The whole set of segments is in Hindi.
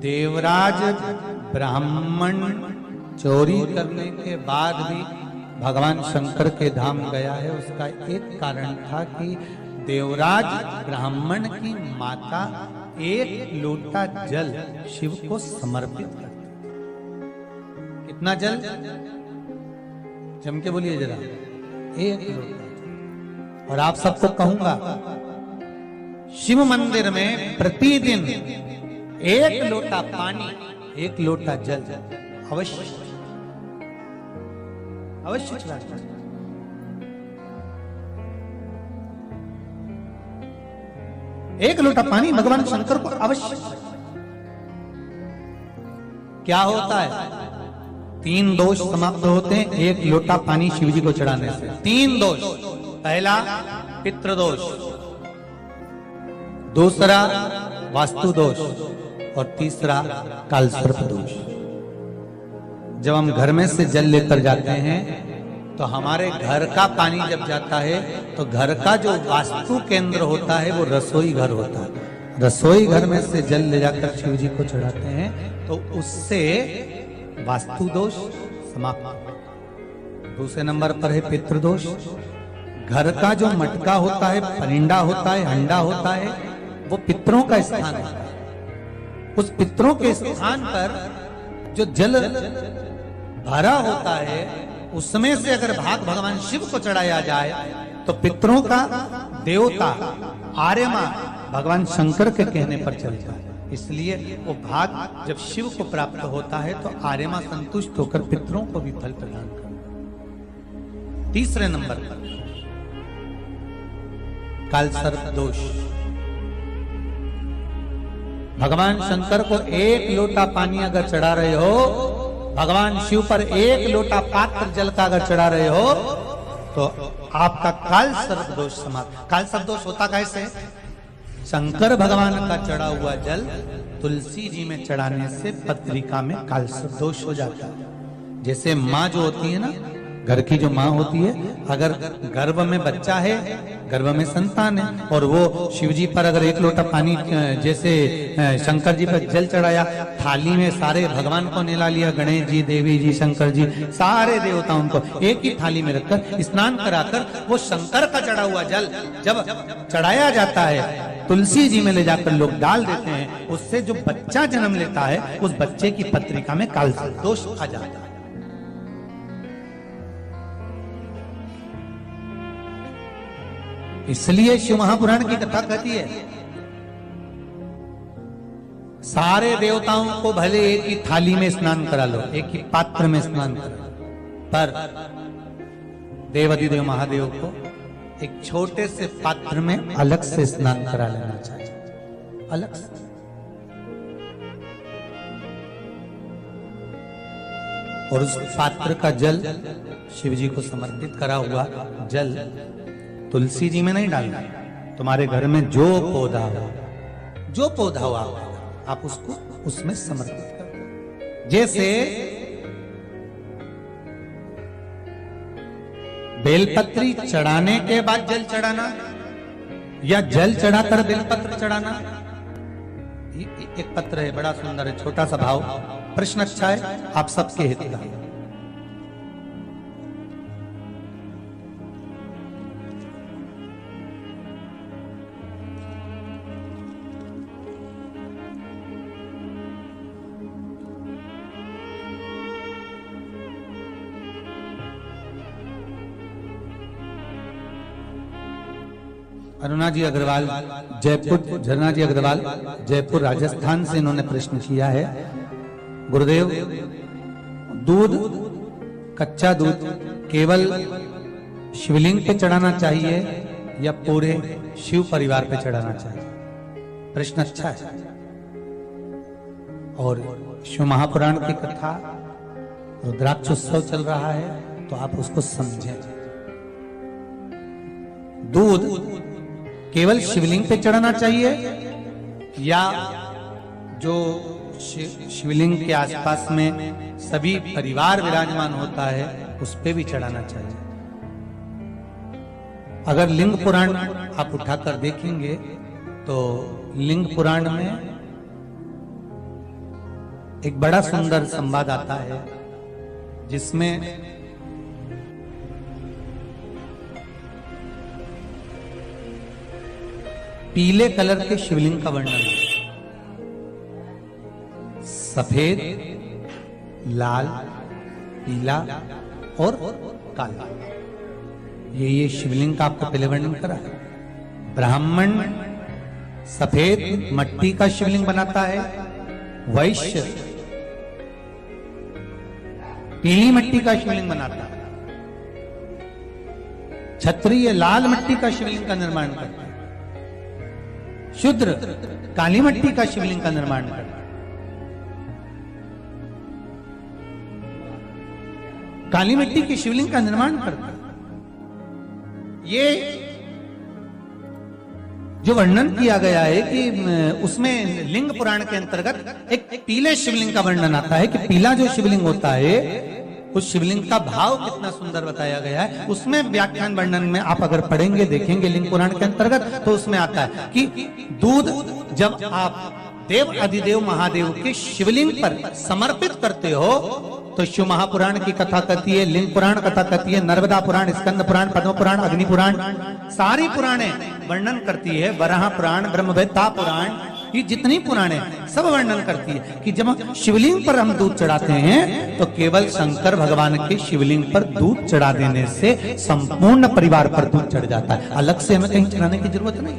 देवराज ब्राह्मण चोरी करने के बाद भी भगवान शंकर के धाम गया है। उसका एक कारण था कि देवराज ब्राह्मण की माता एक लोटा जल शिव को समर्पित करती। कितना जल? जम के बोलिए जरा। एक लोटा। और आप सबको कहूंगा, शिव मंदिर में प्रतिदिन एक लोटा पानी, एक लोटा जल अवश्य अवश्य चढ़ाना। एक लोटा पानी भगवान शंकर को अवश्य। क्या होता है? 3 दोष समाप्त होते हैं एक लोटा पानी शिव जी को चढ़ाने से। 3 दोष। पहला पितृदोष, दूसरा वास्तु दोष और तीसरा कालसर्प दोष। जब हम घर में से जल लेकर जाते हैं तो हमारे घर का पानी जब जाता है तो घर का जो वास्तु केंद्र होता है वो रसोई घर होता है। रसोई घर में से जल ले जाकर शिव जी को चढ़ाते हैं तो उससे वास्तु दोष समाप्त। दूसरे नंबर पर है पितृदोष। घर का जो मटका होता है, परिंदा होता है, हंडा होता है, वो पितरों का स्थान होता है। उस पितरों के स्थान पर जो जल भरा होता है उसमें से अगर भाग भगवान शिव को चढ़ाया जाए तो पितरों का देवता आर्यमा भगवान शंकर के कहने पर चलता है। इसलिए वो भाग जब शिव को प्राप्त होता है तो आर्यमा संतुष्ट होकर पितरों को भी फल प्रदान करता है। तीसरे नंबर पर कालसर्प दोष। भगवान शंकर को एक लोटा पानी अगर चढ़ा रहे हो, भगवान शिव पर एक लोटा पात्र जल का अगर चढ़ा रहे हो तो आपका कालसर्प दोष समाप्त। कालसर्प दोष होता कैसे? शंकर भगवान का चढ़ा हुआ जल तुलसी जी में चढ़ाने से पत्रिका में कालसर्प दोष हो जाता है। जैसे माँ जो होती है ना, घर की जो माँ होती है, अगर गर्भ में बच्चा है, गर्भ में संतान है और वो शिव जी पर अगर एक लोटा पानी जैसे शंकर जी पर जल चढ़ाया, थाली में सारे भगवान को नेला लिया, गणेश जी, देवी जी, शंकर जी, सारे देवताओं को एक ही थाली में रखकर स्नान कराकर वो शंकर का चढ़ा हुआ जल जब चढ़ाया जाता है तुलसी जी में ले जाकर लोग डाल देते हैं, उससे जो बच्चा जन्म लेता है उस बच्चे की पत्रिका में कालसर्प दोष आ जाता है। इसलिए शिव महापुराण की कथा कहती है सारे देवताओं को भले एक ही थाली में स्नान करा लो, एक ही पात्र में स्नान करा लो, पर देवाधिदेव महादेव को एक छोटे से पात्र में अलग से स्नान करा लेना चाहिए, अलग से। और उस पात्र का जल शिव जी को समर्पित करा हुआ जल तुलसी जी में नहीं डालना। तुम्हारे घर में जो पौधा हो आप उसको उसमें समर्पित करो। जैसे बेलपत्री चढ़ाने के बाद जल चढ़ाना या जल चढ़ाकर बेलपत्र चढ़ाना। एक पत्र है, बड़ा सुंदर है, छोटा सा भाव, प्रश्न अच्छा है, आप सबके हित का। अरुणा जी अग्रवाल जयपुर, झरना जी अग्रवाल जयपुर राजस्थान से इन्होंने प्रश्न किया है, गुरुदेव दूध, कच्चा दूध केवल शिवलिंग पे चढ़ाना चाहिए या पूरे शिव परिवार पे चढ़ाना चाहिए? प्रश्न अच्छा है। और शिव महापुराण की कथा रुद्राक्ष उत्सव चल रहा है तो आप उसको समझें। दूध केवल शिवलिंग पे चढ़ाना चाहिए या जो शिवलिंग के आसपास में सभी परिवार विराजमान होता है उस पे भी चढ़ाना चाहिए? अगर लिंग पुराण आप उठाकर देखेंगे तो लिंग पुराण में एक बड़ा सुंदर संवाद आता है जिसमें पीले कलर के शिवलिंग का वर्णन है। सफेद, लाल, पीला और काला, ये शिवलिंग का आपको पहले वर्णन करा है। ब्राह्मण सफेद मट्टी का शिवलिंग बनाता है, वैश्य पीली मिट्टी का शिवलिंग बनाता है, क्षत्रिय लाल मिट्टी का शिवलिंग का निर्माण करता है, शूद्र काली मिट्टी का शिवलिंग का निर्माण करता है। काली मिट्टी के शिवलिंग का निर्माण करता है। ये जो वर्णन किया गया है कि उसमें लिंग पुराण के अंतर्गत एक पीले शिवलिंग का वर्णन आता है कि पीला जो शिवलिंग होता है उस शिवलिंग का भाव कितना सुंदर बताया गया है। उसमें व्याख्यान वर्णन में आप अगर पढ़ेंगे देखेंगे लिंग पुराण के अंतर्गत तो उसमें आता है कि दूध जब आप देव अधिदेव महादेव के शिवलिंग पर समर्पित करते हो तो शिव महापुराण की कथा कहती है, लिंग पुराण कथा कहती है, नर्मदा पुराण, स्कंद पुराण, पद्म पुराण, अग्नि पुराण, सारी पुराणे वर्णन करती है। वराह पुराण, ब्रह्मवेत्ता पुराण, ये जितनी पुराणे सब वर्णन करती है कि जब शिवलिंग पर हम दूध चढ़ाते हैं तो केवल शंकर भगवान के शिवलिंग पर दूध चढ़ा देने से संपूर्ण परिवार पर दूध चढ़ जाता है। अलग से हमें कहीं चढ़ाने की जरूरत नहीं,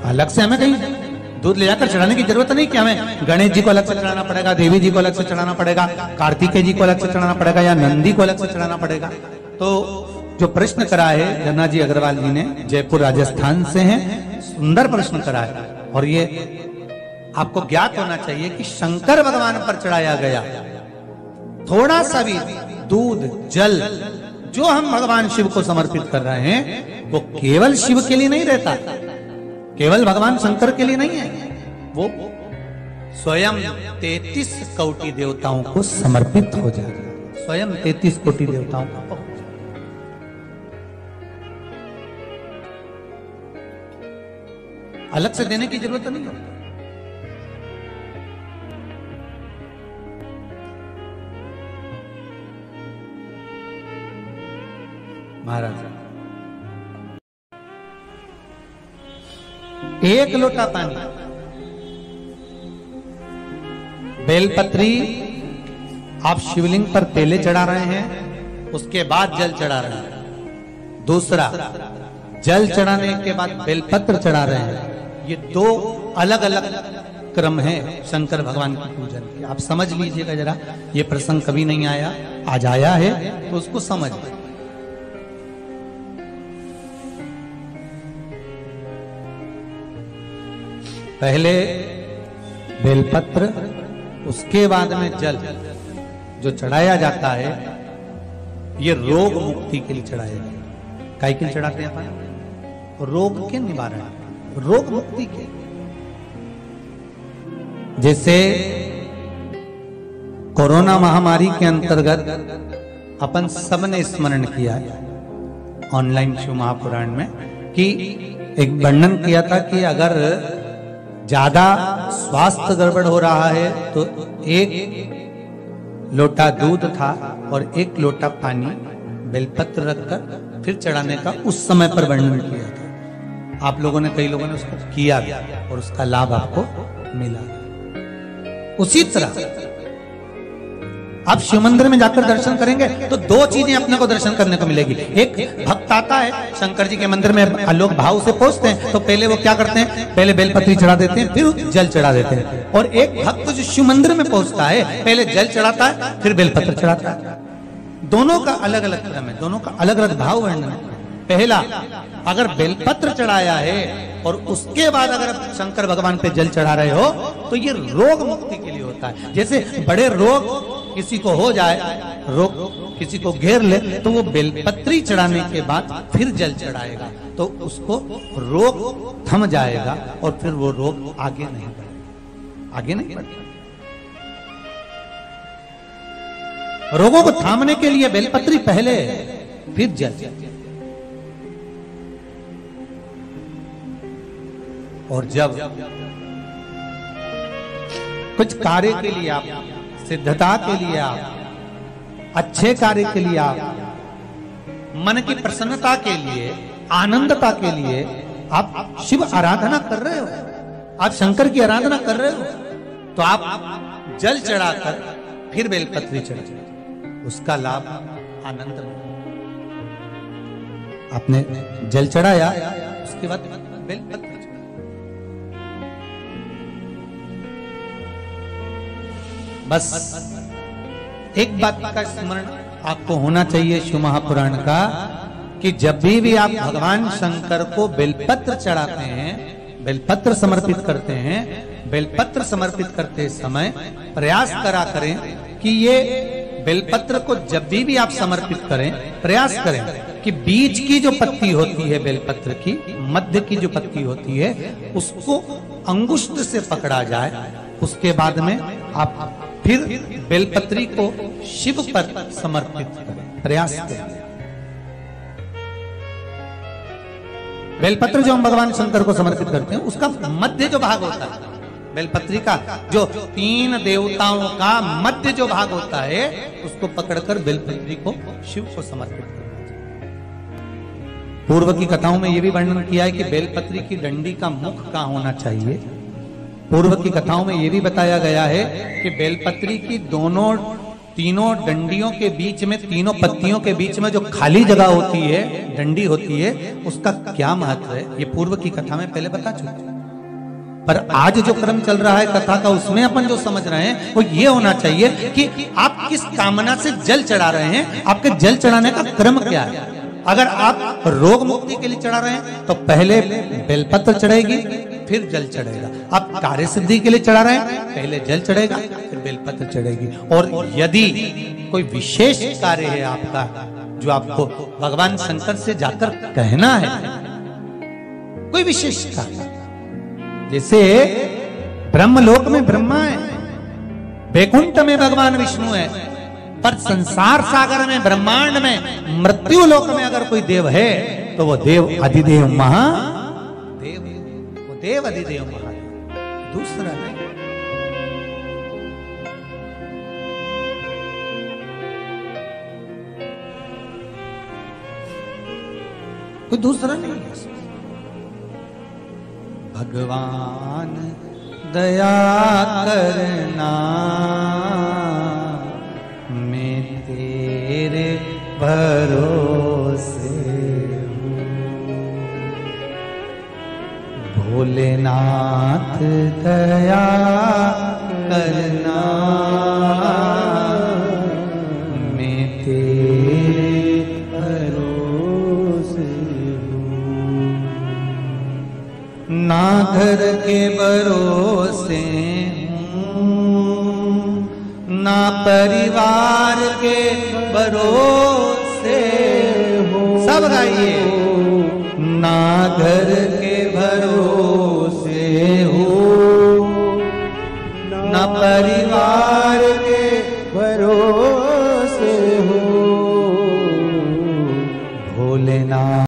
अलग से हमें कहीं दूध ले जाकर चढ़ाने की जरूरत नहीं कि हमें गणेश जी को अलग से चढ़ाना पड़ेगा, देवी जी को अलग से चढ़ाना पड़ेगा, कार्तिकेय जी को अलग से चढ़ाना पड़ेगा या नंदी को अलग से चढ़ाना पड़ेगा। तो जो प्रश्न करा है जन्ना जी अग्रवाल जी ने, जयपुर राजस्थान से हैं, सुंदर प्रश्न करा है। और ये आपको ज्ञात होना चाहिए कि शंकर भगवान पर चढ़ाया गया थोड़ा सा भी दूध जल जो हम भगवान शिव को समर्पित कर रहे हैं वो केवल शिव के लिए नहीं रहता, केवल भगवान शंकर के लिए नहीं है, वो स्वयं 33 कोटि देवताओं को समर्पित हो जाएगा, स्वयं 33 कोटि देवताओं को। अलग से देने की जरूरत नहीं होती। महाराज एक लोटा पानी, बेलपत्री आप शिवलिंग पर पहले चढ़ा रहे हैं, उसके बाद जल चढ़ा रहे हैं। दूसरा, जल चढ़ाने के बाद बेलपत्र चढ़ा रहे हैं। ये दो अलग अलग क्रम है शंकर भगवान की पूजन के। आप समझ लीजिएगा जरा, ये प्रसंग कभी नहीं आया, आज आया है तो उसको समझ। पहले बेलपत्र, उसके बाद में जल जो चढ़ाया जाता है ये रोग मुक्ति के लिए चढ़ाया जाता है। काहे के लिए चढ़ाते हैं अपन? रोग के निवारण, रोग मुक्ति के। जैसे कोरोना महामारी के अंतर्गत अपन सबने स्मरण किया ऑनलाइन शिव महापुराण में कि एक वर्णन किया था कि अगर ज्यादा स्वास्थ्य गड़बड़ हो रहा है तो एक लोटा दूध था और एक लोटा पानी बेलपत्र रखकर फिर चढ़ाने का उस समय पर वर्णन किया था। आप लोगों ने, कई लोगों ने उसको किया गया और उसका लाभ आपको मिला। उसी तरह आप शिव मंदिर में जाकर दर्शन करेंगे तो दो चीजें अपने को दर्शन करने को मिलेगी। एक भक्त आता है शंकर जी के मंदिर में, लोग भाव से पहुंचते हैं तो पहले वो क्या करते हैं, पहले बेलपत्री चढ़ा देते हैं फिर जल चढ़ा देते हैं। और एक भक्त जो शिव मंदिर में पहुंचता है पहले जल चढ़ाता है फिर बेलपत्र चढ़ाता है। दोनों का अलग अलग क्रम है, दोनों का अलग अलग भाव वर्णन है। पहला, अगर बेलपत्र चढ़ाया है और उसके बाद अगर शंकर भगवान पे जल चढ़ा रहे हो तो ये रोग मुक्ति के लिए होता है। जैसे बड़े रोग किसी को हो जाए, रोग किसी को घेर ले तो वो बेलपत्री चढ़ाने के बाद फिर जल चढ़ाएगा तो उसको रोग थम जाएगा और फिर वो रोग आगे नहीं बढ़ेगा, आगे नहीं बढ़ेगा। रोगों को थामने के लिए बेलपत्री पहले फिर जल। और जब कुछ कार्य के लिए आप, सिद्धता के लिए आप, अच्छे कार्य के लिए आप, मन की प्रसन्नता के लिए, आनंदता के लिए आप शिव आराधना कर रहे हो, आप शंकर की आराधना कर रहे हो, तो आप जल चढ़ाकर फिर बेलपत्री चढ़ाइए, उसका लाभ आनंद में। आपने जल चढ़ाया, उसके बाद बेलपत्री चढ़ाई। बस एक बात का स्मरण आपको होना चाहिए शिव महापुराण का, कि जब भी आप भगवान शंकर को बेलपत्र चढ़ाते हैं, बेलपत्र समर्पित करते हैं, बेलपत्र समर्पित करते समय प्रयास करा करें कि ये बेलपत्र को जब भी आप समर्पित करें, प्रयास करें कि बीच की जो पत्ती होती है बेलपत्र की, मध्य की जो पत्ती होती है, उसको अंगुष्ठ से पकड़ा जाए। उसके बाद में आप फिर बेलपत्री को शिव पर समर्पित करें, प्रयास करें। बेलपत्र जो हम भगवान शंकर को समर्पित करते हैं, उसका मध्य जो भाग होता है, बेलपत्री का जो 3 देवताओं का मध्य जो भाग होता है, उसको पकड़कर बेलपत्री को शिव को समर्पित करना चाहिए। पूर्व की कथाओं में यह भी वर्णन किया है कि बेलपत्री की डंडी का मुख कहां होना चाहिए। पूर्व की कथाओं में यह भी बताया गया है कि बेलपत्री की तीनों डंडियों के बीच में, तीनों पत्तियों के बीच में जो खाली जगह होती है, डंडी होती है, उसका क्या महत्व है, ये पूर्व की कथा में पहले बता चुके। पर आज जो क्रम चल रहा है कथा का, उसमें अपन जो समझ रहे हैं वो ये होना चाहिए कि आप किस कामना से जल चढ़ा रहे हैं, आपके जल चढ़ाने का क्रम क्या है। अगर आप रोग मुक्ति के लिए चढ़ा रहे हैं तो पहले बेलपत्र चढ़ेगी, फिर जल चढ़ेगा। आप कार्य सिद्धि के लिए चढ़ा रहे हैं, पहले जल चढ़ेगा, फिर बेलपत्र चढ़ेगी। और यदि कोई विशेष कार्य है आपका, जो आपको भगवान शंकर से जाकर कहना है, कोई विशेष कार्य, जैसे ब्रह्मलोक में ब्रह्मा है, वैकुंठ में भगवान विष्णु है, पर संसार सागर में, ब्रह्मांड में, मृत्यु लोक में अगर कोई देव है तो वो देव अधिदेव महादेव, वो देव अधिदेव महादेव, दूसरा नहीं। कोई दूसरा नहीं है। भगवान दया करना, मैं तेरे भरोसे हूँ। भोलेनाथ दया करना, मैं तेरे भरोसे हूँ। ना घर के भरोसे हूँ, ना परिवार के भरोसे हो। सब गाइए। ना घर के भरोसे